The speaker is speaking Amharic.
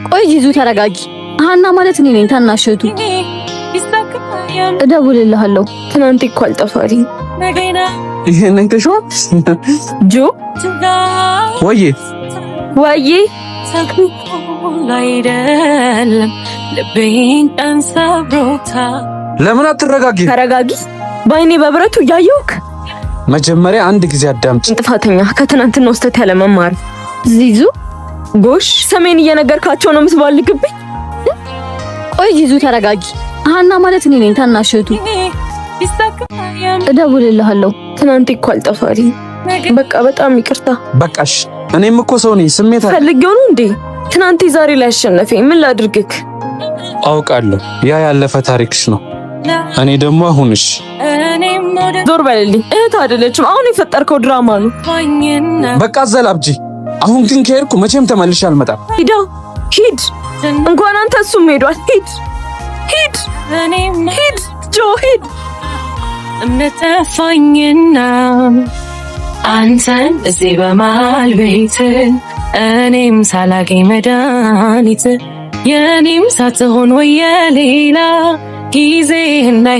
ቆይ ጂዙ ተረጋጊ። ሀና ማለት እኔ ነኝ ታናሽቱ። እደውልልሃለሁ። ትናንት እኮ አልጠፋልኝ። ይሄን እንከሽው ጆ ወይ አይደለም ልቤን አንሰብሮታ። ለምን አትረጋጊ? ተረጋጊ። በአይኔ በብረቱ እያየሁክ። መጀመሪያ አንድ ጊዜ አዳምጪ። ጥፋተኛ ከትናንትና ውስጥ ያለ መማር ዚዙ ጎሽ ሰሜን እየነገርካቸው ነው የምትባልግብኝ። ቆይ ጂዙ ተረጋጊ። ሀና ማለት እኔ ነኝ ታናሽቱ። እደውልልሃለሁ። ትናንት እኮ አልጠፋልኝ። በቃ በጣም ይቅርታ። በቃሽ። እኔም እኮ ሰው ነኝ። ስሜት ፈልጌው ነው እንዴ? ትናንት ዛሬ ላይ አሸነፈኝ። ምን ላድርግክ? አውቃለሁ ያ ያለፈ ታሪክሽ ነው። እኔ ደግሞ አሁንሽ ዞር በልልኝ። እህት አይደለችም። አሁን የፈጠርከው ድራማ ነው። በቃ ዘላብጂ። አሁን ግን ከሄድኩ መቼም ተመልሼ አልመጣም። ሂድ። እንኳን አንተ እሱም ሄዷል። ሂድ ጆ ሂድ። እምነት ጠፋኝና አንተን እዚህ በመሃል ቤት እኔም ሳላገኝ መድኃኒት የኔም ሳትሆን ወይ የሌላ ጊዜ እንዳይ